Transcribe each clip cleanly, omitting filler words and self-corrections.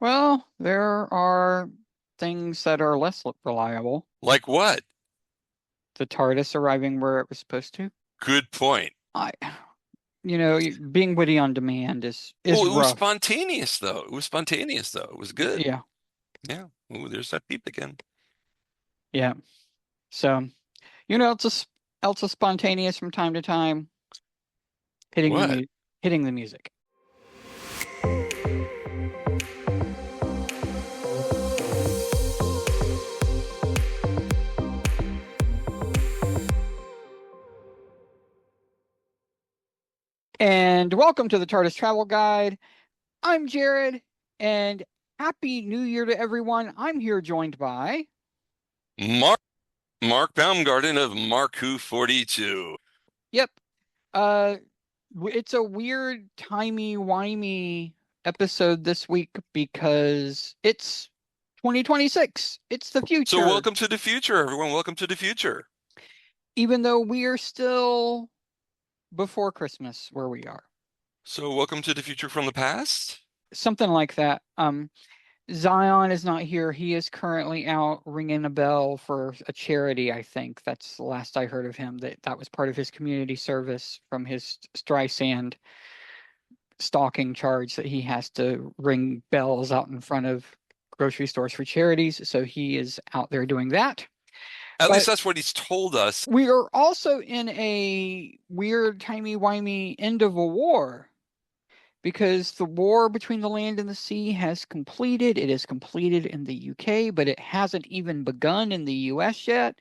Well, there are things that are less reliable. Like what? The TARDIS arriving where it was supposed to. Good point. I, being witty on demand is Oh, it was rough. spontaneous though. It was spontaneous though. It was good. Yeah, Yeah. Oh, there's that beep again. yeah. So, else is spontaneous from time to time, hitting the What? mu hitting the music. And welcome to the TARDIS Travel Guide. I'm Jared, and Happy New Year to everyone. I'm here joined by. Mark Baumgarten of Mark Who 42. Yep. Uh, it's a weird timey-wimey episode this week because it's 2026. It's the So future, welcome to the future, everyone. Welcome to the future. even though we are still before Christmas where we are. So welcome to the future from the past. Something like that. Zion is not here. He is currently out ringing a bell for a charity, I think. That's the last I heard of him. That was part of his community service from his Streisand stalking charge that he has to ring bells out in front of grocery stores for charities. So he is out there doing that. At least But that's what he's told us. we are also in a weird, timey-wimey end of a war because the war between the land and the sea has completed. It is completed in the UK, but it hasn't even begun in the US yet.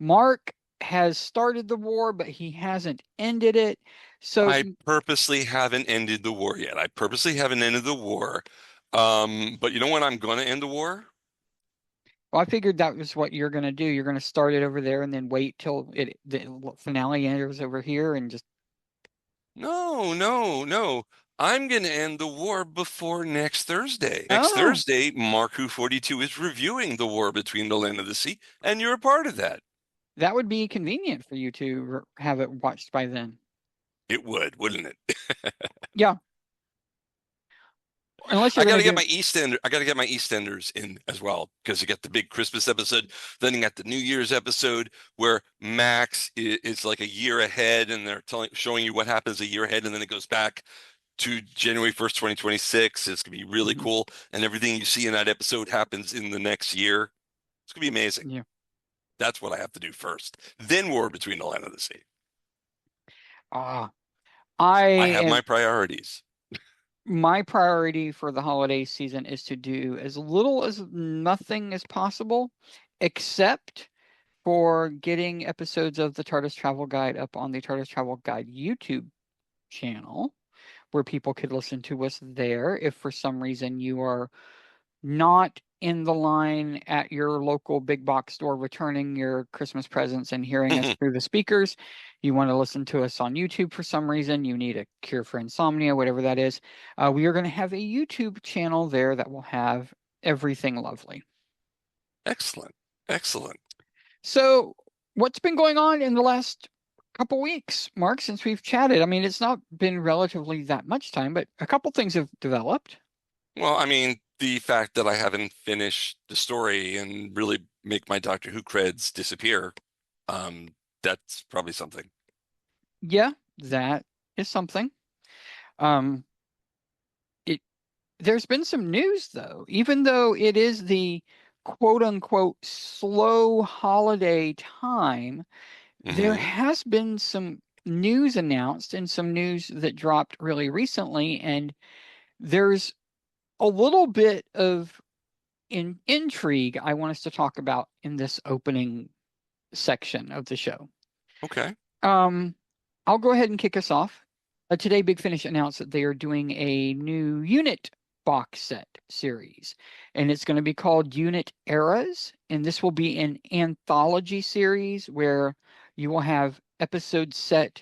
Mark has started the war, but he hasn't ended it. So, I purposely haven't ended the war yet. I purposely haven't ended the war. But you know when I'm going to end the war? well, I figured that was what you're going to do. You're going to start it over there and then wait till the finale enters over here and just. No, no, no. I'm going to end the war before next Thursday. Next Oh, Thursday, Mark Who 42 is reviewing the war between the land and the sea, and you're a part of that. that would be convenient for you to have it watched by then. It would, wouldn't it? Yeah, unless you're I got going to to get do. my EastEnder. I got to get my EastEnders in as well because you got the big Christmas episode, then you got the New Year's episode where Max is like a year ahead, and they're showing you what happens a year ahead, and then it goes back to January 1st, 2026. It's gonna be really Mhm. cool, and everything you see in that episode happens in the next year. It's gonna be amazing. Yeah. That's what I have to do first. Then War Between the Land and the Sea. Ah, I I have am. my priorities. My priority for the holiday season is to do as little as nothing as possible, except for getting episodes of the TARDIS Travel Guide up on the TARDIS Travel Guide YouTube channel, where people could listen to us there. If for some reason you are not in the line at your local big box store returning your Christmas presents and hearing us through the speakers, you want to listen to us on YouTube for some reason, you need a cure for insomnia, whatever that is, we are going to have a YouTube channel there that will have everything lovely. Excellent. Excellent. So, what's been going on in the last couple weeks, Mark, since we've chatted? I mean, it's not been relatively that much time, but a couple things have developed. Well, I mean, the fact that I haven't finished the story and really make my Doctor Who creds disappear, um, that's probably something. Yeah, that is something. Um, it There's been some news though, even though it is the quote unquote slow holiday time, there Hmm. has been some news announced and some news that dropped really recently, and there's a little bit of intrigue I want us to talk about in this opening section of the show. Okay. Um, I'll go ahead and kick us off. Today, Big Finish announced that they are doing a new unit box set series, and it's going to be called Unit Eras. And this will be an anthology series where you will have episodes set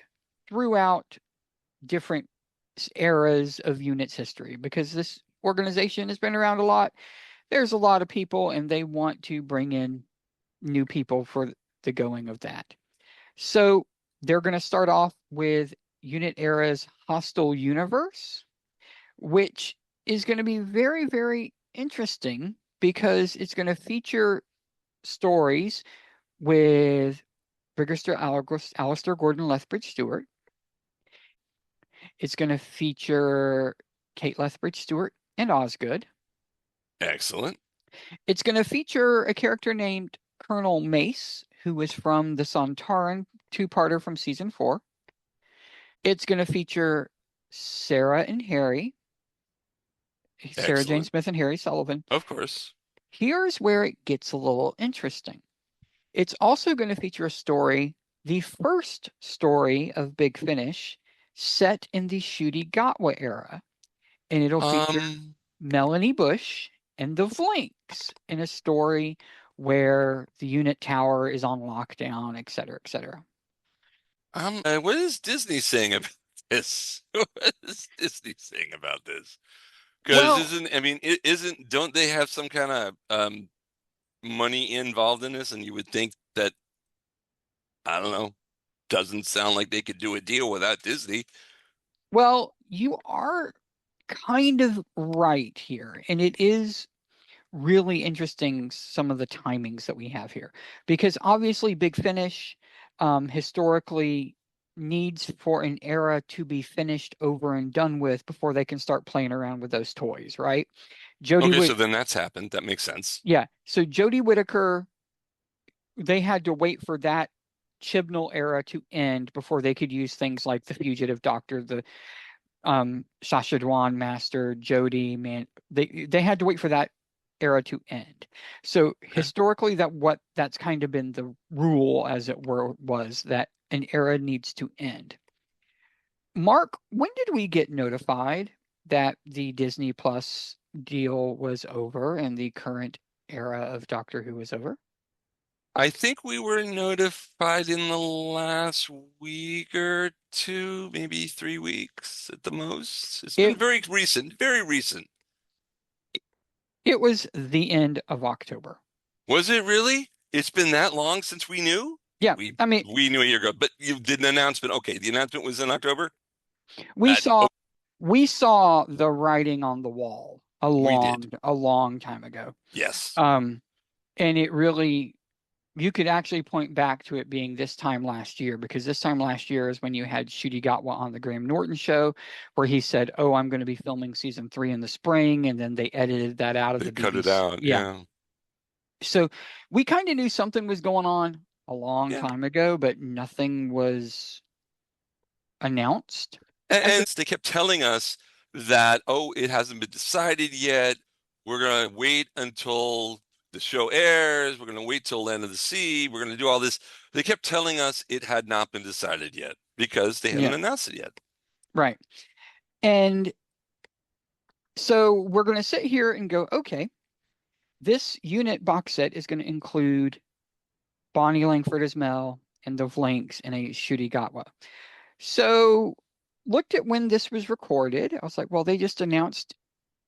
throughout different eras of Unit's history because this organization has been around a lot. There's a lot of people, and they want to bring in new people for the going of that. So they're going to start off with Unit Era's Hostile Universe, which is going to be very, very interesting because it's going to feature stories with Brigadier Alistair Gordon Lethbridge Stewart. It's going to feature Kate Lethbridge Stewart and Osgood. Excellent. It's going to feature a character named Colonel Mace, who was from the Sontaran two-parter from season 4. It's going to feature Sarah and Harry, Sarah Jane Excellent. Smith and Harry Sullivan. Of course. Here's where it gets a little interesting. It's also going to feature a story, the first story of Big Finish, set in the Ncuti Gatwa era. And it'll feature Um, Melanie Bush and the Flinks in a story where the unit tower is on lockdown, et cetera, et cetera. what is Disney saying about this? What is Disney saying about this? Because Well, isn't, I mean, don't they have some kind of money involved in this? And you would think that, I don't know, doesn't sound like they could do a deal without Disney. well, you are kind of right here. And it is really interesting some of the timings that we have here because obviously Big Finish historically needs for an era to be finished over and done with before they can start playing around with those toys, right? Jodie Okay, Whitt so then that's happened. That makes sense. Yeah, so Jodie Whittaker, they had to wait for that Chibnall era to end before they could use things like the Fugitive Doctor, the Sasha Dhawan Master, Jodie, man, they had to wait for that era to end. So Okay. historically, that's kind of been the rule, as it were, was that an era needs to end. Mark, when did we get notified that the Disney Plus deal was over and the current era of Doctor Who was over? I think we were notified in the last week or two, maybe 3 weeks at the most. It's been It very recent, very recent. it was the end of October. Was it really? It's been that long since we knew? Yeah, We I mean, we knew a year ago, but you did an announcement. Okay, the announcement was in October. we That saw oh, we saw the writing on the wall we did. a long time ago. Yes. Um, and it really you could actually point back to it being this time last year because this time last year is when you had Ncuti Gatwa on the Graham Norton show where he said, "Oh, I'm going to be filming season 3 in the spring," and then they edited that out of They the cut it BBC. out. Yeah, Yeah. so we kind of knew something was going on a long Yeah. time ago, but nothing was announced as And of they kept telling us that, oh, it hasn't been decided yet. We're going to wait until the show airs. We're going to wait till Land of the Sea. We're going to do all this. They kept telling us it had not been decided yet because they hadn't yeah, announced it yet. right. And so we're going to sit here and go, okay, this unit box set is going to include Bonnie Langford as Mel and the Flinks and a Ncuti Gatwa. So looked at when this was recorded. I was like, well, they just announced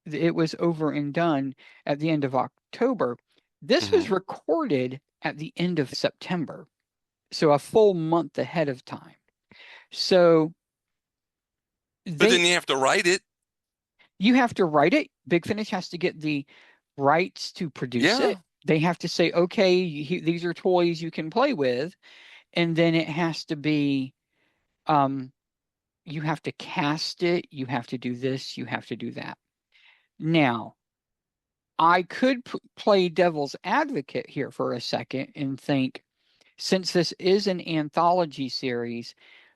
it was over and done at the end of October. This was Mhm. recorded at the end of September, so a full month ahead of time. So But they then you have to write it. you have to write it. Big Finish has to get the rights to produce it. Yeah. They have to say, okay, these are toys you can play with, and then it has to be um, you have to cast it, you have to do this, you have to do that. Now, I could play devil's advocate here for a second and think, since this is an anthology series,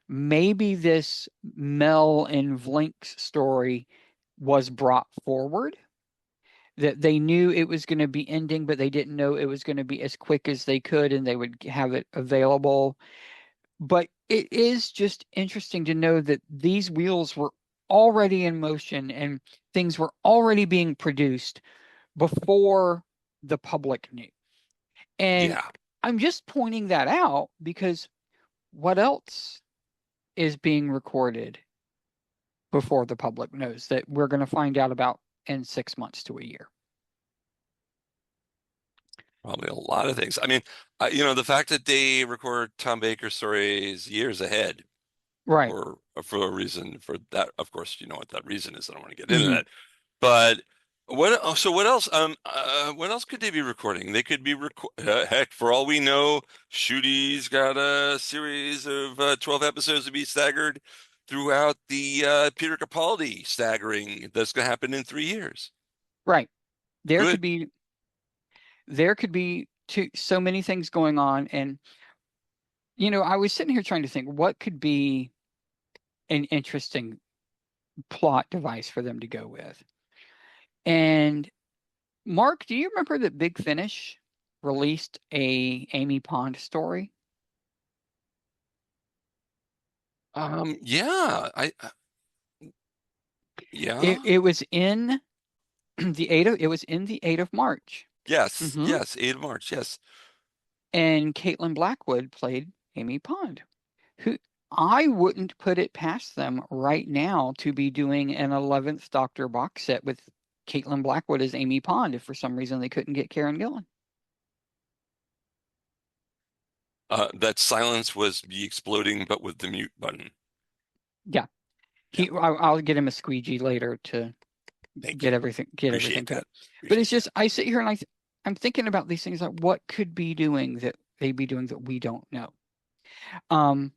maybe this Mel and Vlink's story was brought forward. That they knew it was going to be ending, but they didn't know it was going to be as quick as they could and they would have it available. But it is just interesting to know that these wheels were already in motion and things were already being produced before the public knew. And Yeah. I'm just pointing that out because what else is being recorded before the public knows that we're going to find out about in 6 months to a year? Probably a lot of things. I mean, the fact that they record Tom Baker stories years ahead Right. for a reason for that, of course, you know what that reason is. I don't want to get into Hmm. that. But What? Oh, so what else? What else could they be recording? They could be heck, for all we know, Shooty's got a series of 12 episodes to be staggered throughout the Peter Capaldi staggering that's going to happen in 3 years. Right. There could Good. be so many things going on. And, I was sitting here trying to think what could be an interesting plot device for them to go with. And Mark, do you remember that Big Finish released a Amy Pond story? Yeah, It yeah. it was in it was in the 8th of March. Yes, Hmm. yes, 8 of March, yes. And Caitlin Blackwood played Amy Pond, who I wouldn't put it past them right now to be doing an 11th Doctor box set with Caitlin Blackwood as Amy Pond if for some reason they couldn't get Karen Gillan. That silence was me exploding, but with the mute button. Yeah, Yeah, I'll get him a squeegee later to thank get you. everything Appreciate put that. up. But it's Appreciate just that. I sit here and I'm thinking about these things like what could be doing that they be doing that we don't know. Um,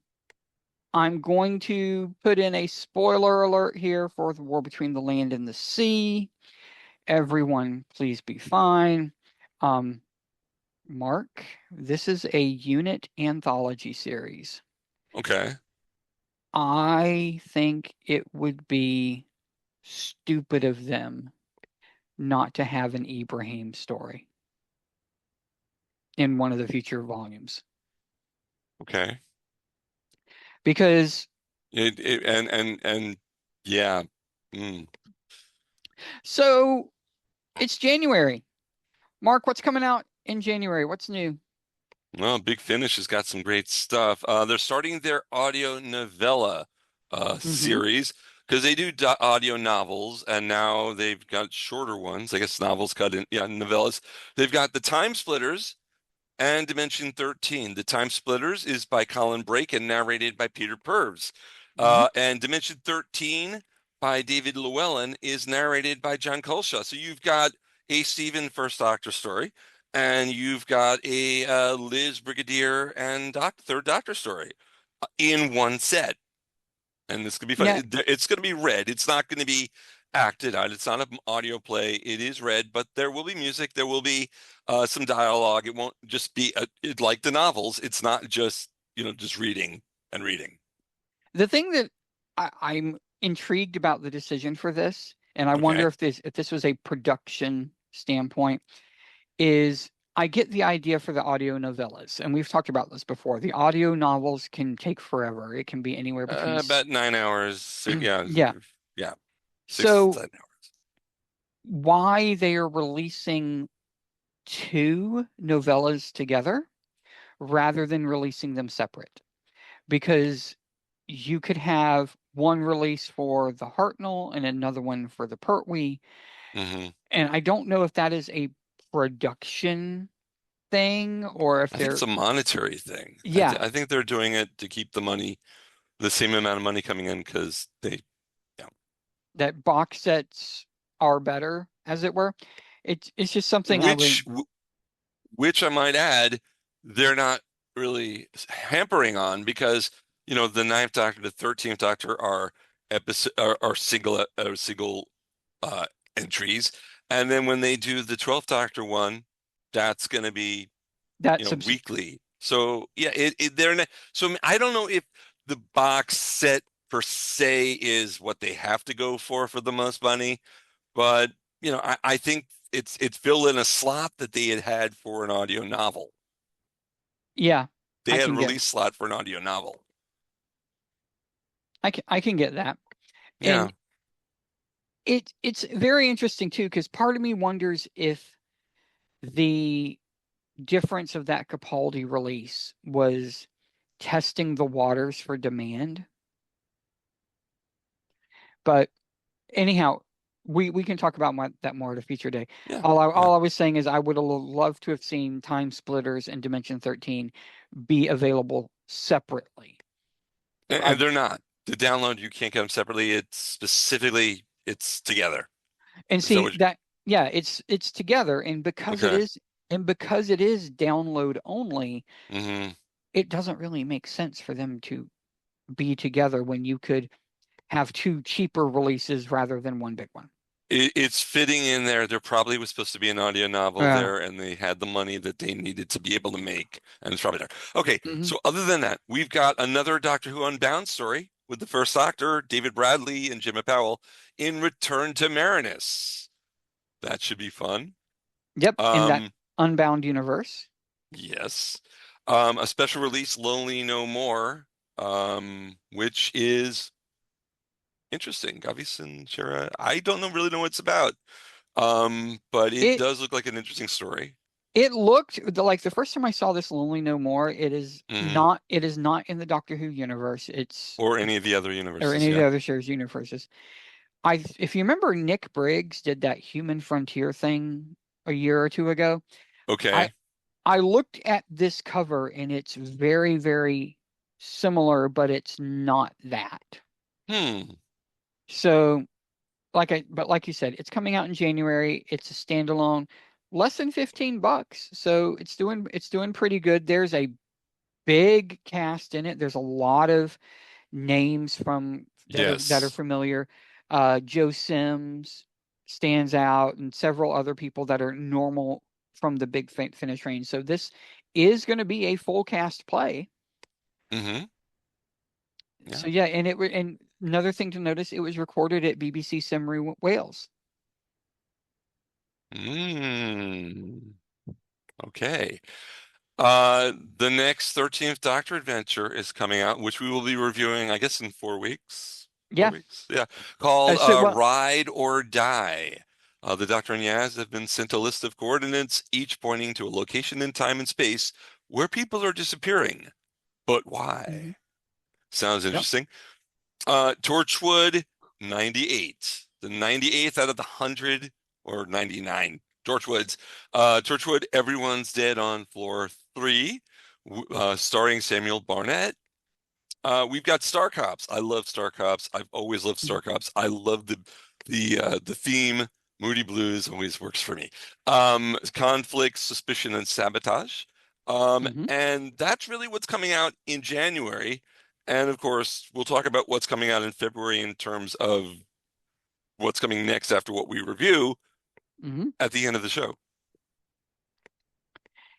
I'm going to put in a spoiler alert here for the war between the land and the sea. Everyone, please be fine. Um, Mark, this is a unit anthology series. Okay. I think it would be stupid of them not to have an Ibrahim story in one of the future volumes. Okay. Because And yeah. Mm. so it's January. Mark, what's coming out in January? What's new? Well, Big Finish has got some great stuff. They're starting their audio novella Hmm. series because they do audio novels, and now they've got shorter ones. I guess novels cut in, yeah, novellas. They've got the Time Splitters and Dimension 13. The Time Splitters is by Colin Brake and narrated by Peter Purves. Hmm. And Dimension 13 by David Llewellyn is narrated by John Colshaw. So you've got a Stephen First Doctor story, and you've got a Liz Brigadier and Third Doctor story in one set. And this could be fun. Now, It's going to be read. It's not going to be acted out. It's not an audio play. It is read, but there will be music. There will be some dialogue. It won't just be like the novels. It's not just, just reading and reading. the thing that I'm intrigued about the decision for this, and I wonder Okay. if this was a production standpoint, is I get the idea for the audio novellas, and we've talked about this before. The audio novels can take forever. It can be anywhere between About 9 hours. Yeah. yeah. Yeah. Six, So 7 hours. why they are releasing two novellas together rather than releasing them separate? Because you could have one release for the Hartnell and another one for the Pertwee. Hmm. And I don't know if that is a production thing or if I think it's they're, a monetary thing. yeah, I think they're doing it to keep the money, the same amount of money coming in because yeah. that box sets are better, as it were. It's just something I would, Which which I might add, they're not really hampering on because the Ninth Doctor, the 13th Doctor are episode are single uh, entries, and then when they do the 12th Doctor one, that's going to be that subs weekly. So yeah, they're not, so I don't know if the box set per se is what they have to go for the most money, but I think it's filled in a slot that they had for an audio novel. yeah, They I had a can get release slot for an audio novel. I can get that. Yeah. And it's very interesting too, because part of me wonders if the difference of that Capaldi release was testing the waters for demand. But anyhow, we can talk about that more at a future day. Yeah. Yeah. All I was saying is I would have loved to have seen Time Splitters and Dimension 13 be available separately. And I they're not. The download, you can't get them separately. It's specifically, it's together. and Is that see what that. Yeah, it's together, and Okay. because it is download only, Hmm. it doesn't really make sense for them to be together when you could have two cheaper releases rather than one big one. It's fitting in there. There probably was supposed to be an audio novel Uh, there, and they had the money that they needed to be able to make, and it's probably there. Okay, mhm. so other than that, we've got another Doctor Who Unbound story with the first Doctor, David Bradley and Jimmy Powell, in Return to Marinus. That should be fun. Yep, in that Um, Unbound universe. yes. A special release, Lonely No More, which is interesting. Gavis and Shara. I don't really know what it's about. But it It does look like an interesting story. it looked like the first time I saw this Lonely No More, Hmm. it is not in the Doctor Who universe. It's Or any of the other or universes, any of yeah. the other shows universes. I if you remember Nick Briggs did that Human Frontier thing a year or two ago. I Okay. I looked at this cover and it's very, very similar, but it's not that. Hmm. So but like you said, it's coming out in January. It's a standalone, less than $15. So it's doing pretty good. There's a big cast in it. There's a lot of names from that are Yes. familiar. Joe Sims stands out, and several other people that are normal from the Big Finish range. So this is going to be a full cast play. Hmm. So Yeah. yeah, and another thing to notice, it was recorded at BBC Cymru, Wales. Hmm. Okay. The next 13th Doctor adventure is coming out, which we will be reviewing, I guess, in 4 weeks. Four Yeah. weeks? Yeah. Called Well, Ride or Die. The Doctor and Yaz have been sent a list of coordinates, each pointing to a location in time and space where people are disappearing. But why? mhm, Sounds yep. interesting. Torchwood 98. The 98th out of the 100 or 99 Torchwoods. Torchwood, Everyone's Dead on Floor 3, starring Samuel Barnett. We've got Star Cops. I love Star Cops. I've always loved Star Cops. I love the theme. Moody Blues always works for me. Conflict, Suspicion, and Sabotage. Hmm. And that's really what's coming out in January. And of course, we'll talk about what's coming out in February in terms of what's coming next after what we review Hmm. at the end of the show.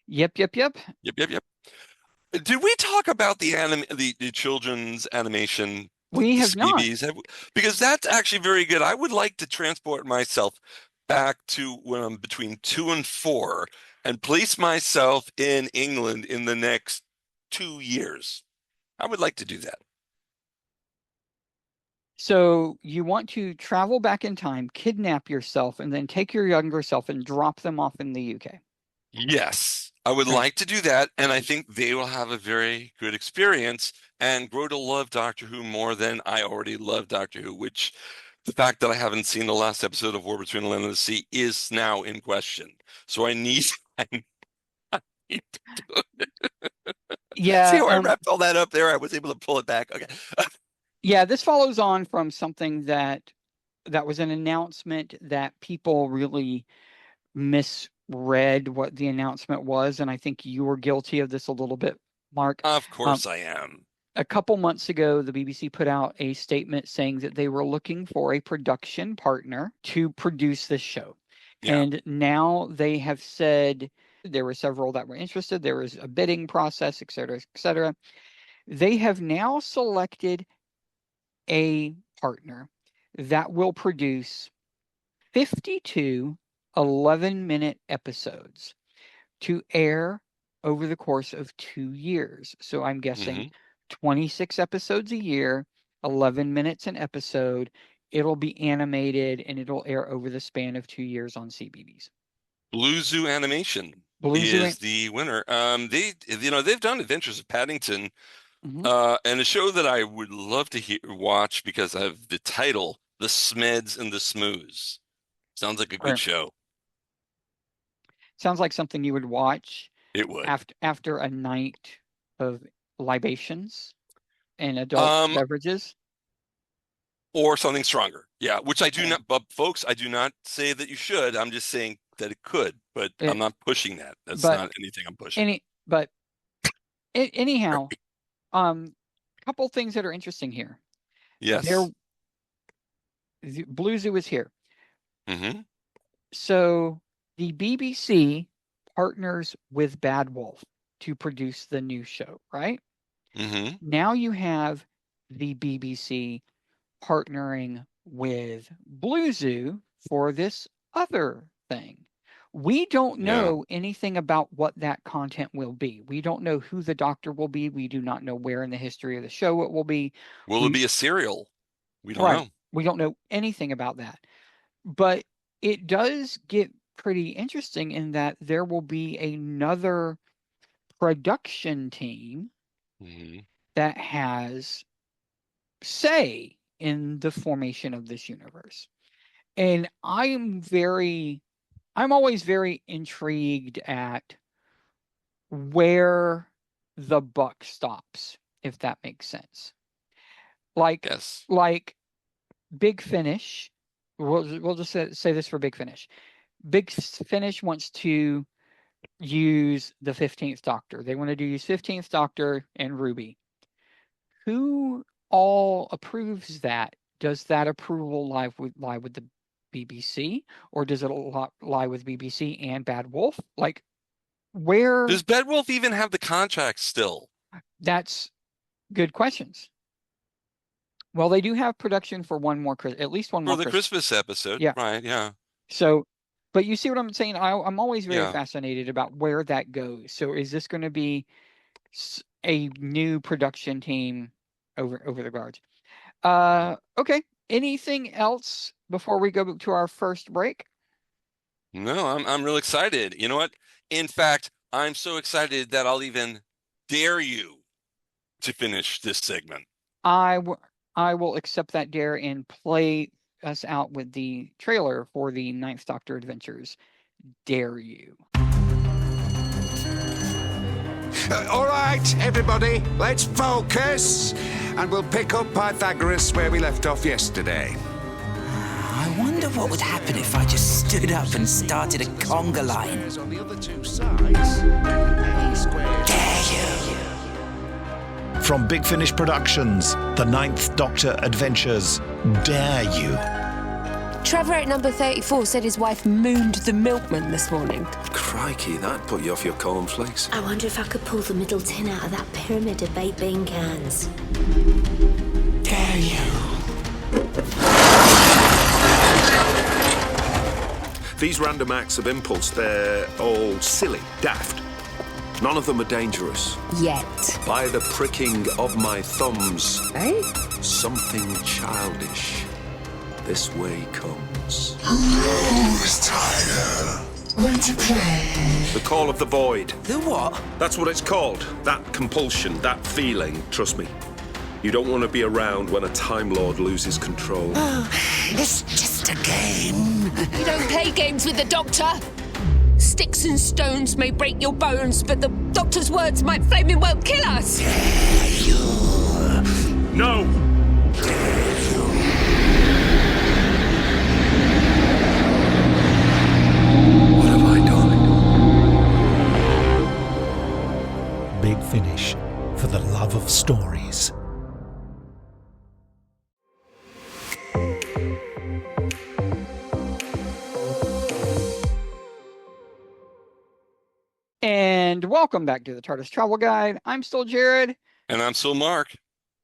Yep, yep, yep. Yep, yep, yep. Did we talk about the children's animation, We the have not. Skeebies? Because that's actually very good. I would like to transport myself back to when I'm between 2 and 4 and place myself in England in the next 2 years. I would like to do that. So you want to travel back in time, kidnap yourself, and then take your younger self and drop them off in the UK. Yes, I would Okay. like to do that, and I think they will have a very good experience and grow to love Doctor Who more than I already love Doctor Who, which the fact that I haven't seen the last episode of War Between the Land and the Sea is now in question. So I need, I need to do it. See Yeah, how I wrapped all that up there? I was able to pull it back. Okay. yeah, this follows on from something that was an announcement that people really misread what the announcement was, and I think you were guilty of this a little bit, Mark. Of Um, course I am. a couple months ago, the BBC put out a statement saying that they were looking for a production partner to produce this show. Yeah. And now they have said there were several that were interested. There was a bidding process, et cetera, et cetera. They have now selected a partner that will produce 52 11-minute episodes to air over the course of 2 years. So I'm guessing Hmm. 26 episodes a year, 11 minutes an episode. It'll be animated and it'll air over the span of 2 years on CBBS. Blue Zoo Animation Blue Zoo. is the winner. They've done Adventures of Paddington. Mhm. And a show that I would love to watch because of the title, The Smeds and the Smooths. Sounds like a good Or show. sounds like something you would watch It would. after a night of libations and adult Um, beverages. Or something stronger. Yeah, which I do not, but folks, I do not say that you should. I'm just saying that it could, but It, I'm not pushing that. That's but not anything I'm pushing. any but anyhow, couple things that are interesting here. There, Yes. Blue Zoo is here. Mm-hmm. So the BBC partners with Bad Wolf to produce the new show, right? Mm-hmm. Now you have the BBC partnering with Blue Zoo for this other thing. We don't Yeah. know anything about what that content will be. We don't know who the doctor will be. We do not know where in the history of the show it will be. Will it We be a serial? We don't right. know. We don't know anything about that. But it does get pretty interesting in that there will be another production team Mm-hmm. that has say in the formation of this universe. And I'm always very intrigued at where the buck stops, if that makes sense. Like Yes. like Big Finish, we'll just say this for Big Finish. Big Finish wants to use the 15th Doctor. They want to use 15th Doctor and Ruby. Who all approves that? Does that approval lie with the BBC, or does it lie with BBC and Bad Wolf? Like where? Does Bedwolf even have the contract still That's good questions. Well, they do have production for one more, at least one for more the Christmas. Christmas episode? Yeah. Right. Yeah. So, but you see what I'm saying? I'm always very Yeah. fascinated about where that goes. So, is this going to be a new production team over the guards? Okay. Anything else before we go to our first break? No, I'm real excited. You know what? In fact, I'm so excited that I'll even dare you to finish this segment. I will accept that dare and play us out with the trailer for the Ninth Doctor Adventures. Dare you? All right, everybody, let's focus. And we'll pick up Pythagoras where we left off yesterday. I wonder what would happen if I just stood up and started a conga line. On the other two sides, A squared. Dare you? From Big Finish Productions, The Ninth Doctor Adventures, Dare You. Trevor at number 34 said his wife mooned the milkman this morning. Crikey, that'd put you off your cornflakes. I wonder if I could pull the middle tin out of that pyramid of baked bean cans. Dare you? These random acts of impulse, they're all silly, daft. None of them are dangerous. Yet. By the pricking of my thumbs, Eh? something childish this way comes. Who's tired? Want to play? The call of the void. The what? That's what it's called. That compulsion, that feeling. Trust me. You don't want to be around when a Time Lord loses control. It's just a game. You don't play games with the Doctor. Sticks and stones may break your bones, but the Doctor's words might flaming well kill us. No! What have I done? Big Finish, for the love of stories. And welcome back to the TARDIS Travel Guide. I'm still Jarrod, And I'm still Mark.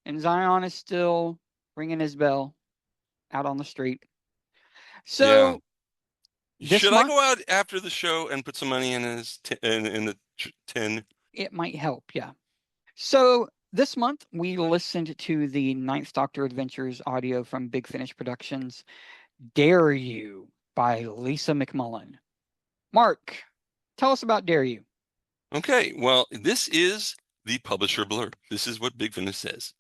and Zion is still ringing his bell out on the street. So, this Should month, I go out after the show and put some money in his in the tin? it might help, yeah. So, this month, we listened to the Ninth Doctor Adventures audio from Big Finish Productions, Dare You by Lisa McMullen. Mark, tell us about Dare You. Okay, well, this is the publisher blurb. This is what Big Finish says.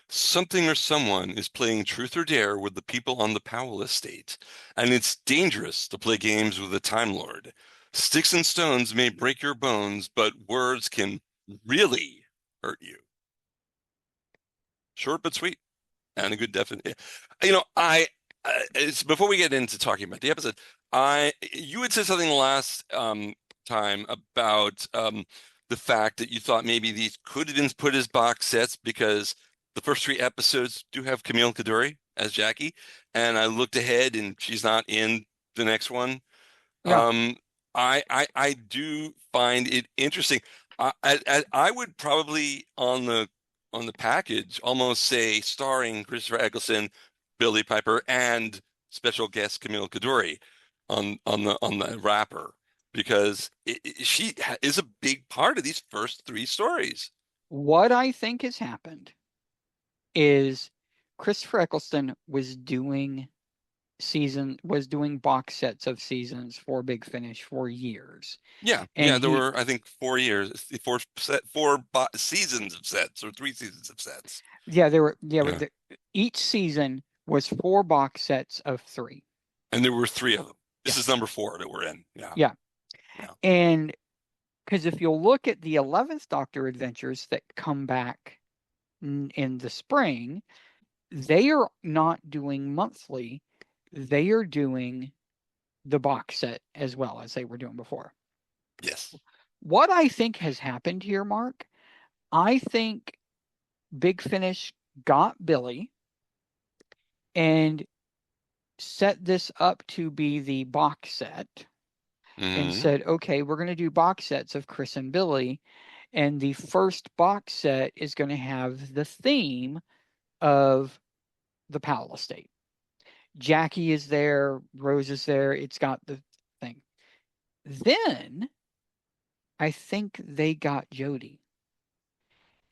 Something or someone is playing truth or dare with the people on the Powell estate, and it's dangerous to play games with a Time Lord. Sticks and stones may break your bones, but words can really hurt you. Short but sweet. And a good definition. You know, it's before we get into talking about the episode, you had said something last time about the fact that you thought maybe these could have been put as box sets because the first three episodes do have Camille Kaduri as Jackie, and I looked ahead and she's not in the next one. Yeah. I do find it interesting. I would probably on the package almost say starring Christopher Eccleston, Billy Piper, and special guest Camille Kaduri on the wrapper because she is a big part of these first three stories. What I think has happened is Christopher Eccleston was doing box sets of seasons for Big Finish for years. Yeah, And there were I think 4 years, four seasons of sets or 3 seasons of sets. Yeah, there were each season was 4 box sets of 3. And there were 3 of them. This is number 4 that we're in. Yeah. Yeah. And because if you'll look at the 11th Doctor adventures that come back in the spring, they are not doing monthly. They are doing the box set as well as they were doing before. Yes. What I think has happened here, Mark, I think Big Finish got Billy and set this up to be the box set and said, okay, we're going to do box sets of Chris and Billy. And the first box set is going to have the theme of the Powell estate. Jackie is there, Rose is there, it's got the thing. Then I think they got Jodie.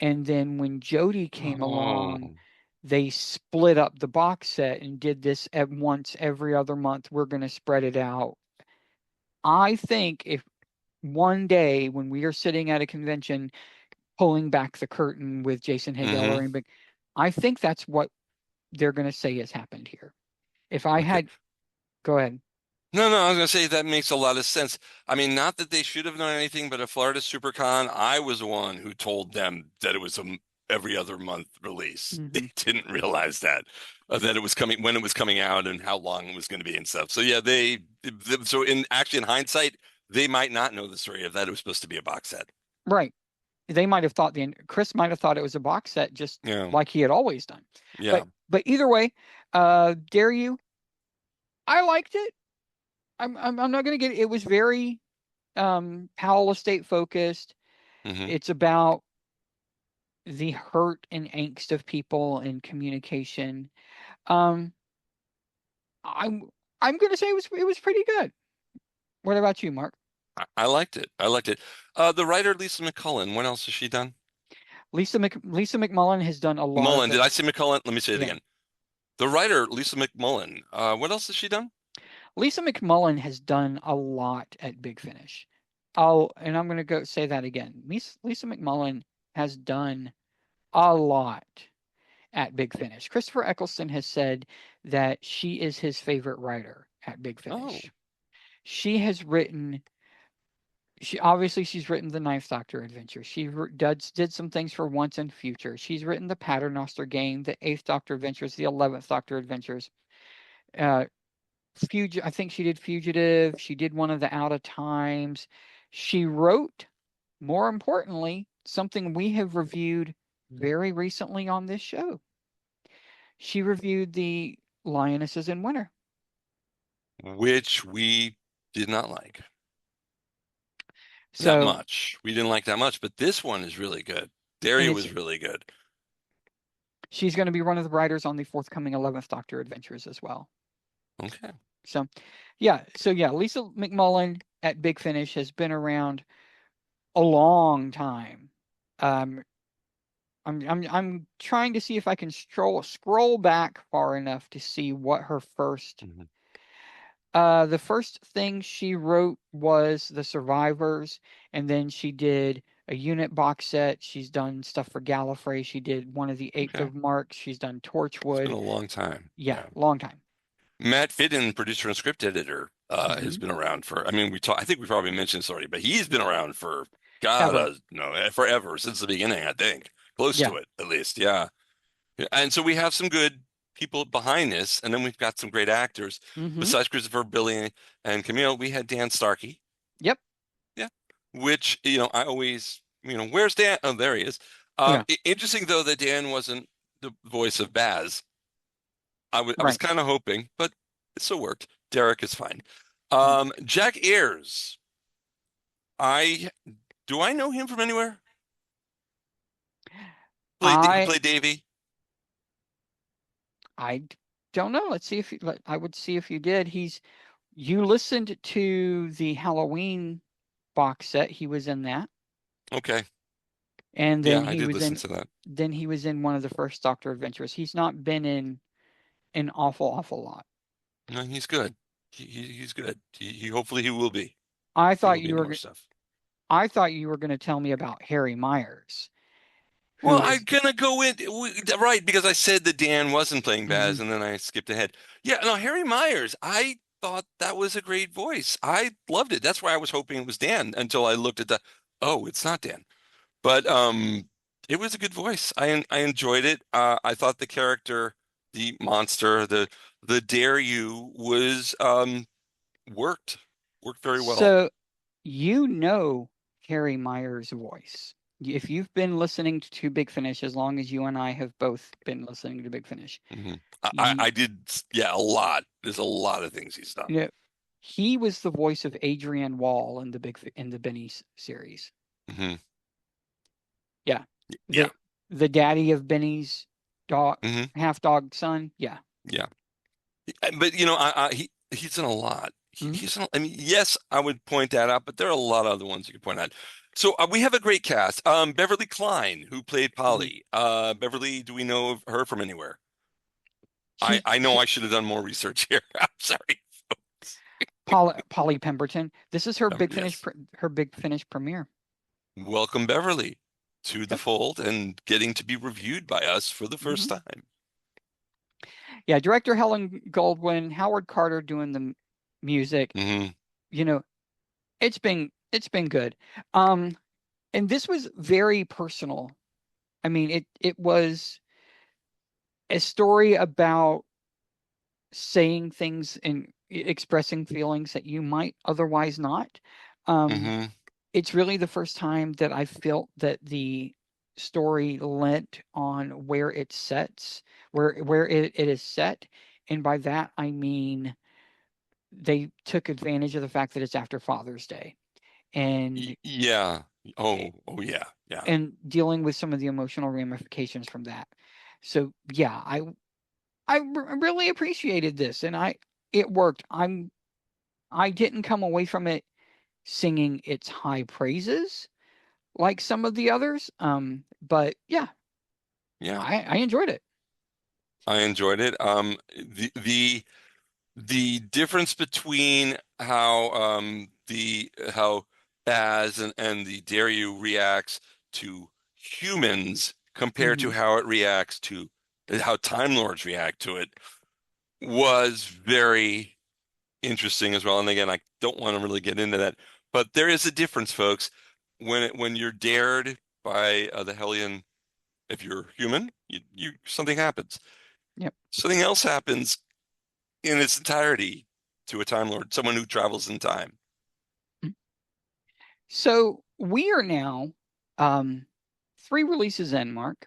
And then when Jodie came along, they split up the box set and did this at once every other month. We're going to spread it out. I think if one day when we are sitting at a convention pulling back the curtain with Jason Hagel, I think that's what they're going to say has happened here. If I had, go ahead. No, I was going to say that makes a lot of sense. I mean, not that they should have known anything, but at Florida SuperCon, I was the one who told them that it was every other month release. They didn't realize that it was coming when it was coming out and how long it was going to be and stuff. So yeah, so in hindsight, they might not know the story of that it was supposed to be a box set. Right. They might have thought Chris might have thought it was a box set just like he had always done. Yeah. But either way, dare you? I liked it. I'm not going to get it. It was very Powell estate focused. It's about the hurt and angst of people and communication. I'm going to say it was pretty good. What about you, Mark? I liked it. The writer Lisa McCullen, what else has she done? Lisa McMullen has done a lot. Mullen, did I say McCullen? Let me say it again. The writer Lisa McMullen, what else has she done? Lisa McMullen has done a lot at Big Finish. And I'm going to go say that again. Lisa McMullen has done a lot at Big Finish. Christopher Eccleston has said that she is his favorite writer at Big Finish. She has written. She's written the Ninth Doctor adventure. She did some things for Once and Future. She's written the Paternoster game, the Eighth Doctor adventures, the 11th Doctor adventures. I think she did Fugitive. She did one of the Out of Times. She wrote, more importantly, something we have reviewed very recently on this show. She reviewed the Lionesses in Winter, which we did not like. So, not much. We didn't like that much, but this one is really good. Daria was really good. She's going to be one of the writers on the forthcoming 11th Doctor adventures as well. Okay. So Lisa McMullen at Big Finish has been around a long time. I'm trying to see if I can scroll back far enough to see what her first. The first thing she wrote was The Survivors, and then she did a unit box set. She's done stuff for Gallifrey. She did one of the 8th of Mark. She's done Torchwood. It's been a long time. Yeah, long time. Matt Fitton, producer and script editor, has been around for. I mean, I think we probably mentioned this already, but he's been around for forever since the beginning. I think close to it at least. Yeah. And so we have some good people behind this, and then we've got some great actors. Mm-hmm. Besides Christopher, Billy, and Camille, we had Dan Starkey. Yep. Yeah. Which, I always, where's Dan? Oh, there he is. Yeah. Interesting though that Dan wasn't the voice of Baz. I was Right. kind of hoping, but it still worked. Derek is fine. Jack Ayers. Do I know him from anywhere? He played Davy. I don't know. Let's see if I would see if you did. You listened to the Halloween box set. He was in that. Okay. And then I did listen to that. Then he was in one of the first Doctor Adventures. He's not been in an awful lot. No, he's good. He's good. He hopefully he will be. I thought you were more stuff. I thought you were going to tell me about Harry Myers. Well, I'm gonna go in right because I said that Dan wasn't playing Baz, Mhm. and then I skipped ahead. Yeah, no, Harry Myers. I thought that was a great voice. I loved it. That's why I was hoping it was Dan until I looked at oh, it's not Dan. But it was a good voice. I enjoyed it. I thought the character, the monster, the dare you was worked very well. So Harry Myers' voice. If you've been listening to Big Finish as long as you and I have both been listening to Big Finish. Mm-hmm. I did, yeah, a lot. There's a lot of things he's done. He was the voice of Adrian Wall in the Benny's series. Mm-hmm. Yeah. The daddy of Benny's dog, mm-hmm. half dog son. Yeah. Yeah. But he's in a lot. Mm-hmm. I mean, yes, I would point that out, but there are a lot of other ones you could point out. So we have a great cast. Beverly Klein, who played Polly. Beverly, do we know of her from anywhere? I know I should have done more research here. I'm sorry. Polly Pemberton. This is her Big Finish premiere. Welcome, Beverly, to the fold and getting to be reviewed by us for the first time. Yeah, director Helen Goldwyn, Howard Carter doing the music. It's been good. And this was very personal. I mean, it was a story about saying things and expressing feelings that you might otherwise not. It's really the first time that I felt that the story lent on where it sets, where it is set. And by that, I mean, they took advantage of the fact that it's after Father's Day. And yeah. Oh yeah. Yeah. And dealing with some of the emotional ramifications from that. So yeah, I really appreciated this, and it worked. I didn't come away from it singing its high praises like some of the others. But yeah, I enjoyed it. I enjoyed it. The difference between how Baz and the Daryu reacts to humans compared to how it reacts to how Time Lords react to it was very interesting as well. And again, I don't want to really get into that, but there is a difference, folks. When you're dared by the Hellion, if you're human, you something happens. Yep. Something else happens in its entirety to a Time Lord, someone who travels in time. So we are now 3 releases in, Mark.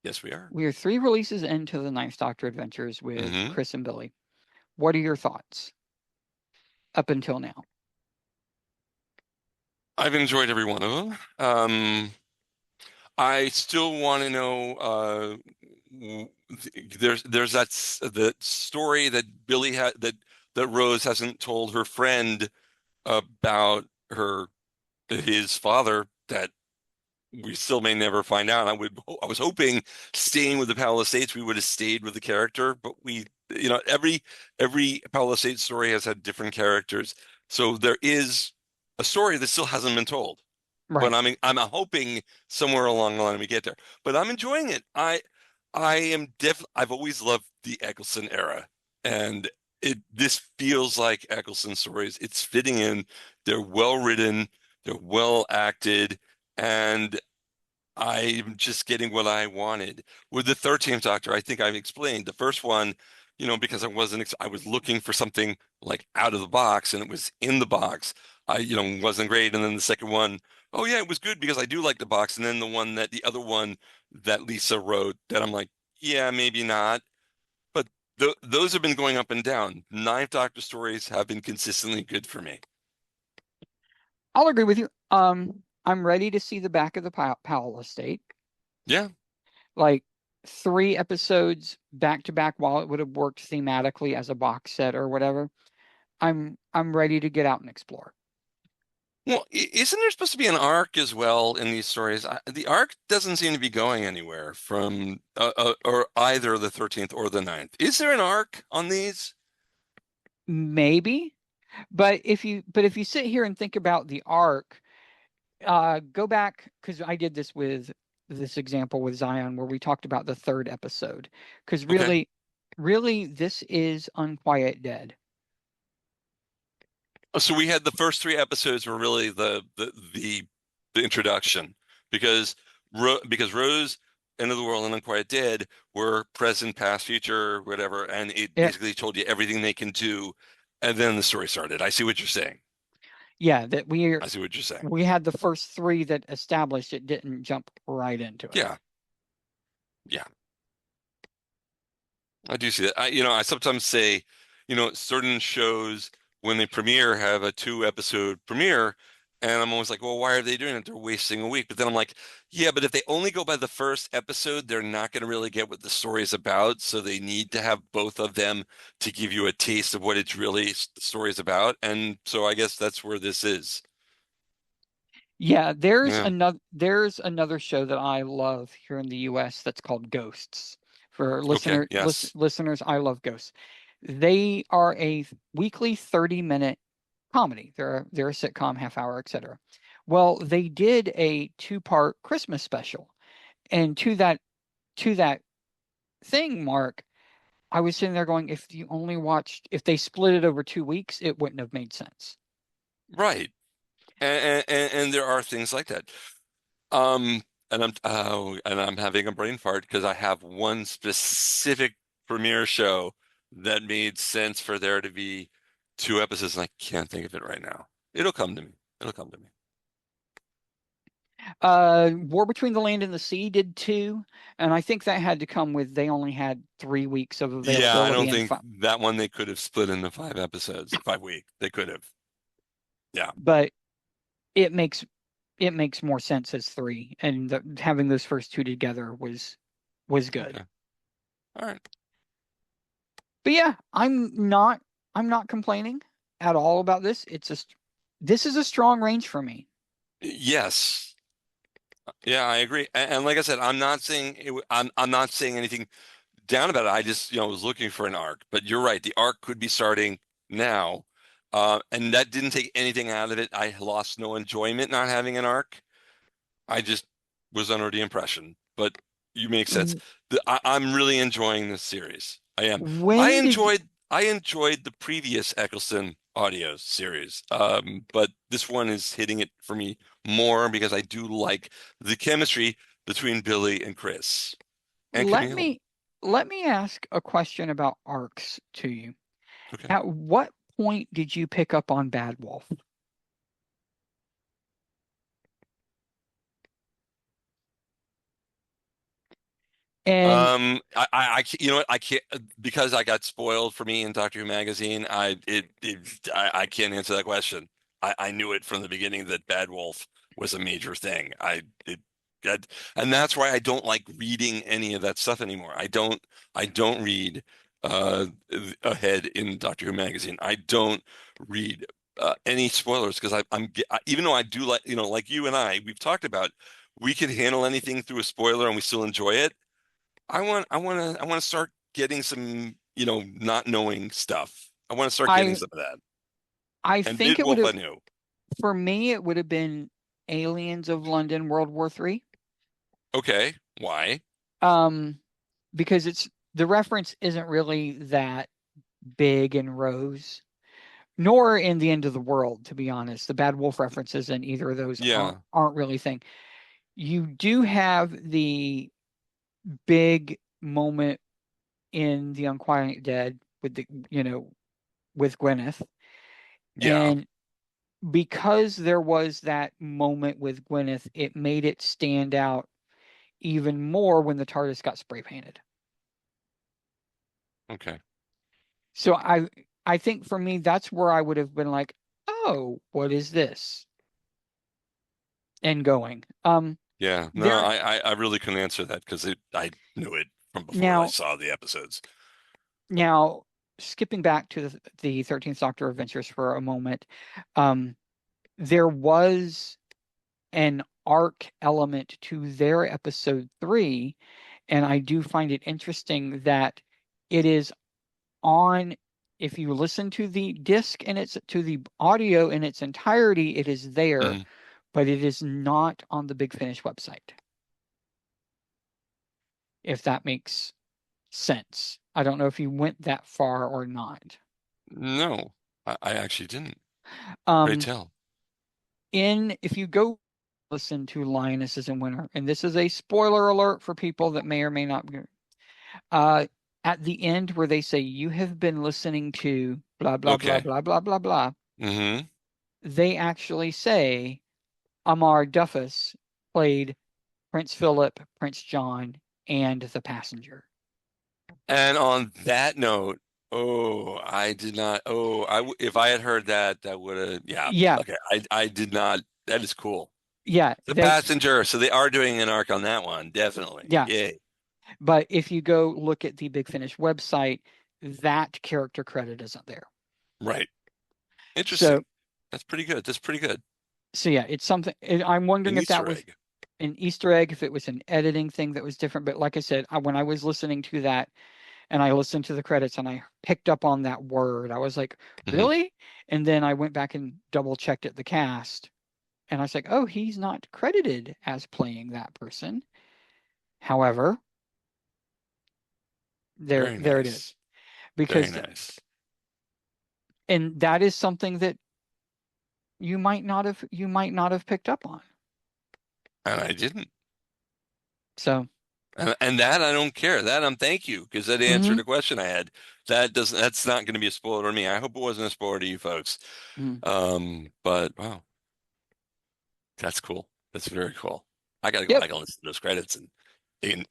Yes, we are. We are 3 releases into the Ninth Doctor Adventures with Chris and Billy. What are your thoughts up until now? I've enjoyed every one of them. I still want to know. There's the story that Billy had that Rose hasn't told her friend about his father that we still may never find out. I was hoping staying with the Palisades, we would have stayed with the character, but every Palisades story has had different characters. So there is a story that still hasn't been told. Right. But I'm hoping somewhere along the line we get there. But I'm enjoying it. I've always loved the Eccleston era, and this feels like Eccleston stories. It's fitting in. They're well written, they're well acted, and I'm just getting what I wanted. With the 13th Doctor, I think I've explained the first one, because I was looking for something like out of the box and it was in the box. Wasn't great. And then the second one, oh yeah, it was good because I do like the box. And then the other one that Lisa wrote that I'm like, yeah, maybe not. But those have been going up and down. Ninth Doctor stories have been consistently good for me. I'll agree with you. I'm ready to see the back of the Powell estate. Yeah. Like 3 episodes back to back, while it would have worked thematically as a box set or whatever. I'm ready to get out and explore. Well, isn't there supposed to be an arc as well in these stories? The arc doesn't seem to be going anywhere from or either the 13th or the 9th. Is there an arc on these? Maybe, but if you sit here and think about the arc, go back, because I did this with this example with Zion where we talked about the 3rd episode, because Okay. really this is Unquiet Dead. So we had the first 3 episodes were really the introduction because Rose, End of the World, and Unquiet Dead were present, past, future, whatever, and it Yeah, basically told you everything they can do, and then the story started. I see what you're saying. yeah, that I see what you're saying. we had the first 3 that established it, didn't jump right into it. Yeah. Yeah. I do see that. I sometimes say, certain shows when they premiere have a 2 episode premiere, and I'm always like, well, why are they doing it? They're wasting a week. But then I'm like, yeah, but if they only go by the first episode, they're not going to really get what the story is about. So they need to have both of them to give you a taste of what it's really the story is about. And so I guess that's where this is. Yeah, Yeah. there's another show that I love here in the US that's called Ghosts. For Okay. Yes. listeners, I love Ghosts. They are a weekly 30-minute comedy. They're a sitcom, half hour, etc. Well, they did a 2-part Christmas special. And to that thing, Mark, I was sitting there going, if they split it over 2 weeks, it wouldn't have made sense. Right. And there are things like that. Um, and I'm having a brain fart because I have one specific premiere show that made sense for there to be 2 episodes, and I can't think of it right now. It'll come to me. It'll come to me. War Between the Land and the Sea did 2, and I think that had to come with they only had 3 weeks of Yeah, I availability don't and think that one they could have split into 5 episodes, 5 week. They could have. Yeah. but it makes more sense as 3, and having those first 2 together was good. Okay. All right. But yeah, I'm not complaining at all about this. This is a strong range for me. Yes. Yeah, I agree. And like I said, I'm not saying I'm not saying anything down about it. I just, was looking for an arc. But you're right. The arc could be starting now. And that didn't take anything out of it. I lost no enjoyment not having an arc. I just was under the impression. But you make sense. I'm really enjoying this series. I am. I When did enjoyed the previous Eccleston audio series. But this one is hitting it for me more because I do like the chemistry between Billy and Chris and let Camille. me ask a question about arcs to you. Okay. At what point did you pick up on Bad Wolf? And You know what? I can't because I got spoiled for me in Doctor Who magazine. I can't answer that question. I knew it from the beginning that Bad Wolf was a major thing. And that's why I don't like reading any of that stuff anymore. I don't read uh ahead in Doctor Who magazine. I don't read any spoilers because even though I do like like you and we've talked about we can handle anything through a spoiler and we still enjoy it. I want to start getting some, not knowing stuff. I want to start getting I some of that. I And think Big it would Wolf, I have knew. for me it would have been Aliens of London World War III. Okay, why? Because the reference isn't really that big in Rose, nor in the End of the World, to be honest. The Bad Wolf references in either of those Yeah. aren't really thing. You do have the big moment in The Unquiet Dead with with Gwyneth. Yeah. And because there was that moment with Gwyneth, it made it stand out even more when the TARDIS got spray painted. Okay. So I think for me, that's where I would have been like, oh, what is this? And going. Yeah. No, There I really couldn't answer that because I knew it from before I now saw the episodes. now skipping back to the 13th Doctor Adventures for a moment, there was an arc element to their episode 3, and I do find it interesting that it is on, if you listen to the disc and it's to the audio in its entirety, it is there, Mhm. but it is not on the Big Finish website. If that makes sense. I don't know if you went that far or not. No, I actually didn't. Pray Um, tell. if you go listen to Lionesses in Winter, and this is a spoiler alert for people that may or may not be, uh, at the end where they say you have been listening to blah blah blah Okay. blah blah blah blah, Mm-hmm. they actually say Amar Duffus played Prince Philip, Prince John, and the passenger. And on that note, oh, I did not. Oh, if I had heard that, that would have. Yeah. Yeah, Okay. I did not. That is cool. yeah, The passenger. So they are doing an arc on that one. Definitely. yeah. Yay. But if you go look at the Big Finish website, that character credit isn't there. Right. So, Interesting. That's pretty good. That's pretty good. so yeah, it's something. I'm wondering An if that Easter was egg. an Easter egg, if it was an editing thing that was different. But like I said, when I was listening to that and I listened to the credits and I picked up on that word, I was like, Mhm. really? And then I went back and double checked at the cast and I was like, oh, he's not credited as playing that person. However, Very there it is. nice. Very Because, nice. and that is something that you might not have picked up on. And I didn't. So, And that I don't care. That thank you because that answered mhm, a question I had. That's not going to be a spoiler to me. I hope it wasn't a spoiler to you folks. mhm. But wow, that's cool. That's very cool. I gotta go Yep, back and listen to those credits and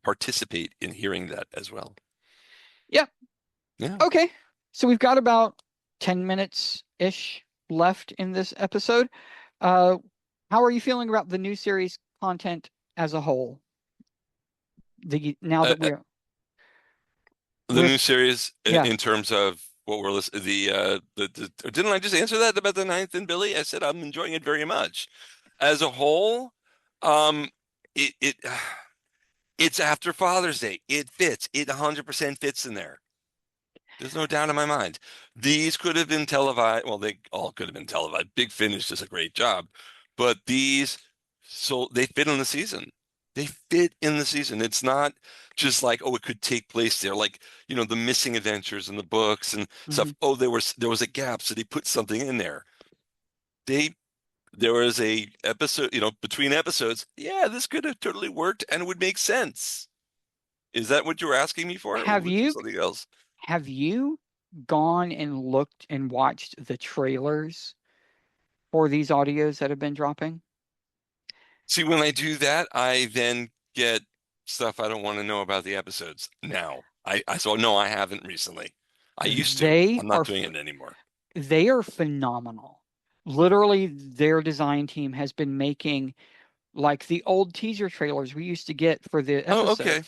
participate in hearing that as well. yep. Yeah. Okay. So we've got about 10 minutes ish left in this episode. Uh, how are you feeling about the new series content as a whole? Now Uh, that uh, we're the new with, series yeah, in terms of what we're listening didn't I just answer that about the ninth and Billy? I said I'm enjoying it very much. As a whole, um, it it's after Father's Day. It fits. It 100% fits in there. There's no doubt in my mind. These could have been televised. Well, they all could have been televised. Big Finish does a great job, but so they fit in the season. They fit in the season. It's not just like, oh, it could take place there, like the missing adventures in the books and mhm. stuff. Oh, there was a gap, so they put something in there. They there was a episode, between episodes. Yeah, this could have totally worked and it would make sense. Is that what you were asking me for, or Have was it you something else? have you gone and looked and watched the trailers for these audios that have been dropping? See, when I do that, I then get stuff I don't want to know about the episodes. Now, so no, I haven't recently. I used to. They I'm are not doing it anymore. they are phenomenal. Literally, their design team has been making like the old teaser trailers we used to get for the Oh, okay. episode,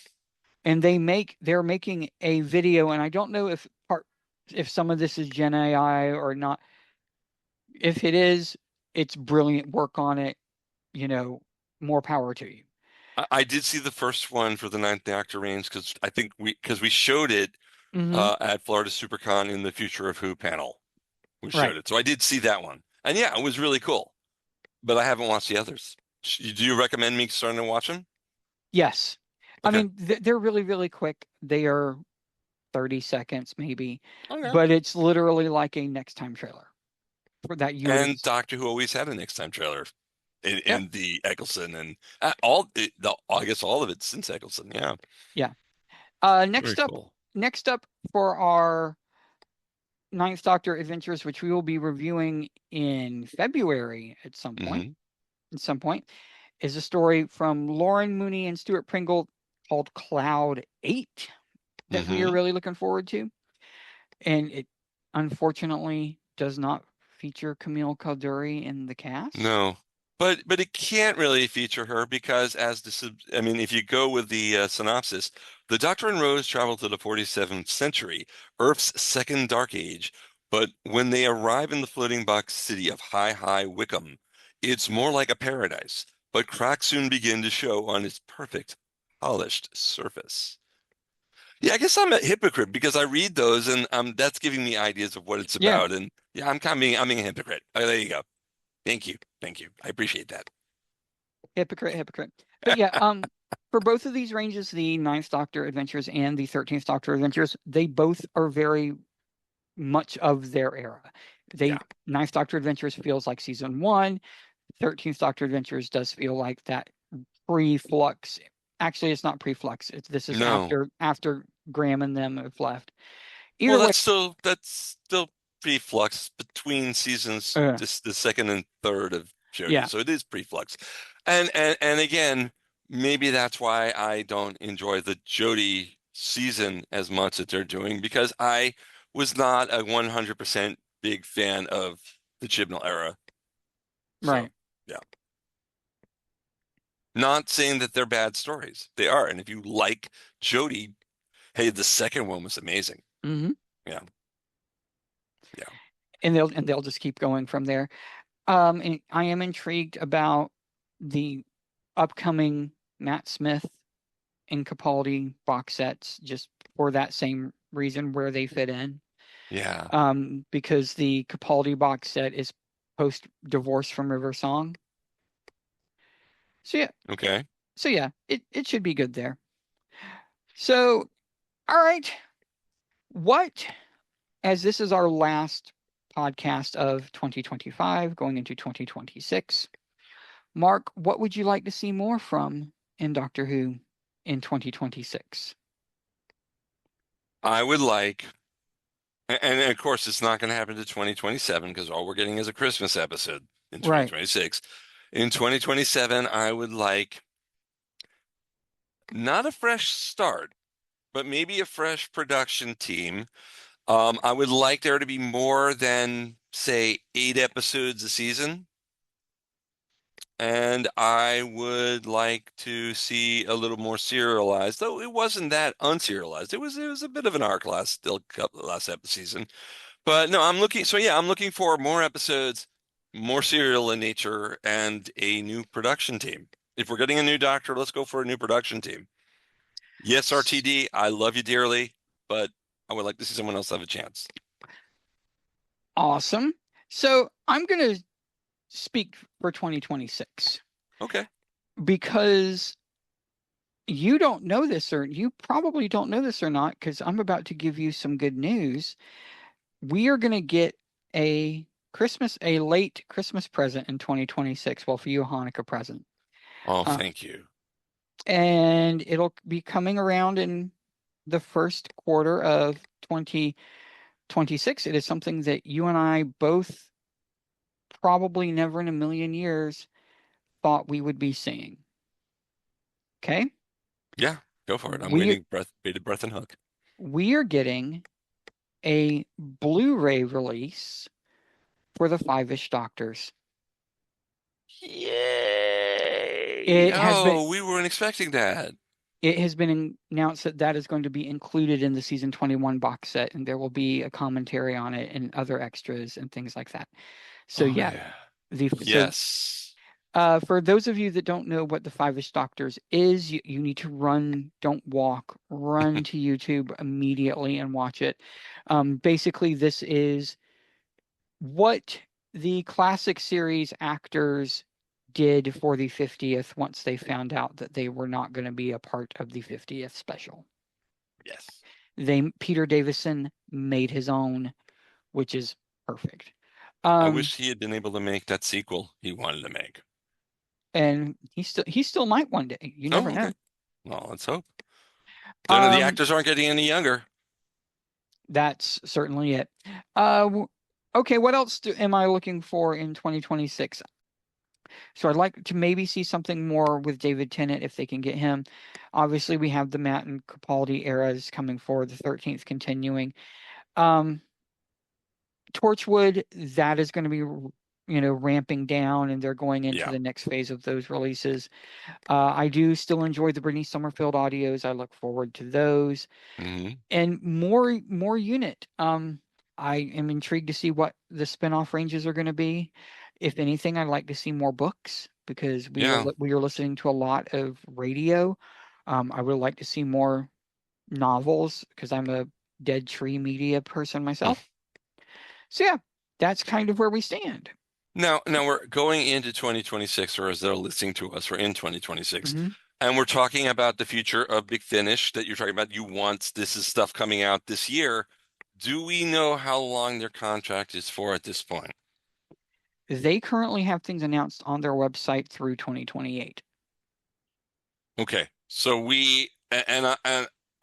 and they're making a video, and I don't know if some of this is Gen AI or not. If it is, it's brilliant work on it. You know, more power to you. I did see the first one for the Ninth Doctor range because I think we showed it Hmm. at Florida SuperCon in the Future of Who panel. We Right. showed it, so I did see that one, and yeah, it was really cool. But I haven't watched the others. Do you recommend me starting to watch them? Yes. I Okay. mean, they're really, really quick. They are 30 seconds maybe, Okay. but it's literally like a next time trailer for that you would And Doctor Who always had a next time trailer. in the Eccleston and I guess all of it since Eccleston. Yeah. Yeah. Very cool. Next up for our Ninth Doctor Adventures, which we will be reviewing in February at some point. Is a story from Lauren Mooney and Stuart Pringle called Cloud 8 that we are really looking forward to. And it unfortunately does not feature Camille Calduri in the cast. No, but it can't really feature her because if you go with the synopsis, the Doctor and Rose travel to the 47th century, Earth's second dark age. But when they arrive in the floating box city of High Wycombe, it's more like a paradise. But cracks soon begin to show on its perfect, polished surface. Yeah, I guess I'm a hypocrite because I read those and that's giving me ideas of what it's about. And yeah, I'm being a hypocrite. There you go. Thank you. I appreciate that. Hypocrite. But yeah, for both of these ranges, the Ninth Doctor Adventures and the 13th Doctor Adventures, they both are very much of their era. Ninth Doctor Adventures feels like season 1. 13th Doctor Adventures does feel like that pre-flux. Actually, it's not pre-flux. This is after Graham and them have left. That's still pre-flux between seasons, just the second and third of Jodie. Yeah. So it is pre-flux. And again, maybe that's why I don't enjoy the Jodie season as much that they're doing, because I was not a 100% big fan of the Chibnall era. Right. So, yeah. Not saying that they're bad stories. They are. And if you like Jodie, hey, the second one was amazing. Mm-hmm. Yeah. And they'll just keep going from there. And I am intrigued about the upcoming Matt Smith and Capaldi box sets, just for that same reason, where they fit in. Yeah. Because the Capaldi box set is post divorce from River Song. So yeah. Okay. So yeah, it should be good there. So, all right. As this is our last podcast of 2025, going into 2026, Mark, what would you like to see more from in Doctor Who in 2026? I would like, and of course it's not going to happen to 2027 because all we're getting is a Christmas episode in 2026. Right. In 2027, I would like not a fresh start, but maybe a fresh production team. I would like there to be more than, say, 8 episodes a season. And I would like to see a little more serialized, though it wasn't that unserialized. It was a bit of an arc last season. But no, I'm looking for more episodes, more serial in nature, and a new production team. If we're getting a new Doctor, let's go for a new production team. Yes, RTD, I love you dearly, but I would like to see someone else have a chance. Awesome. So I'm going to speak for 2026. Okay. Because you don't know this, or you probably don't know this or not, because I'm about to give you some good news. We are going to get a late Christmas present in 2026. Well, for you, a Hanukkah present. Oh, thank you. And it'll be coming around in the first quarter of 2026. It is something that you and I both probably never in a million years thought we would be seeing. Okay? Yeah, go for it. I'm waiting, bated breath and hook. We are getting a Blu-ray release for the 5-ish Doctors. Yay! We weren't expecting that. It has been announced that is going to be included in the season 21 box set, and there will be a commentary on it and other extras and things like that. So yes. For those of you that don't know what the 5-ish Doctors is, you need to run, don't walk, run to YouTube immediately and watch it. Basically, this is what the classic series actors did for the 50th once they found out that they were not going to be a part of the 50th special. Yes. Peter Davison made his own, which is perfect. I wish he had been able to make that sequel he wanted to make. And he still might one day. You never know. Okay. Well, let's hope. None of the Um, actors aren't getting any younger. That's certainly it. Okay, what else am I looking for in 2026? So I'd like to maybe see something more with David Tennant if they can get him. Obviously, we have the Matt and Capaldi eras coming forward, the 13th continuing. Torchwood, that is going to be, ramping down, and they're going into the next phase of those releases. I do still enjoy the Brittany Summerfield audios. I look forward to those. And more unit. I am intrigued to see what the spinoff ranges are going to be. If anything, I'd like to see more books because we are listening to a lot of radio. I would like to see more novels because I'm a Dead Tree Media person myself. So yeah, that's kind of where we stand. Now we're going into 2026, or as they're listening to us, we're in 2026. Mm-hmm. And we're talking about the future of Big Finish that you're talking about. This is stuff coming out this year. Do we know how long their contract is for at this point? They currently have things announced on their website through 2028. Okay, so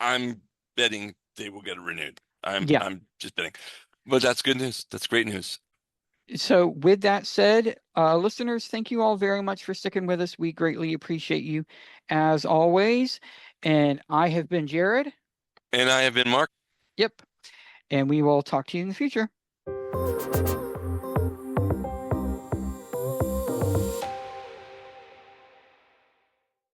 I'm betting they will get it renewed. I'm just betting, but that's good news. That's great news. So with that said, listeners, thank you all very much for sticking with us. We greatly appreciate you as always. And I have been Jarrod. And I have been Mark. Yep. And we will talk to you in the future.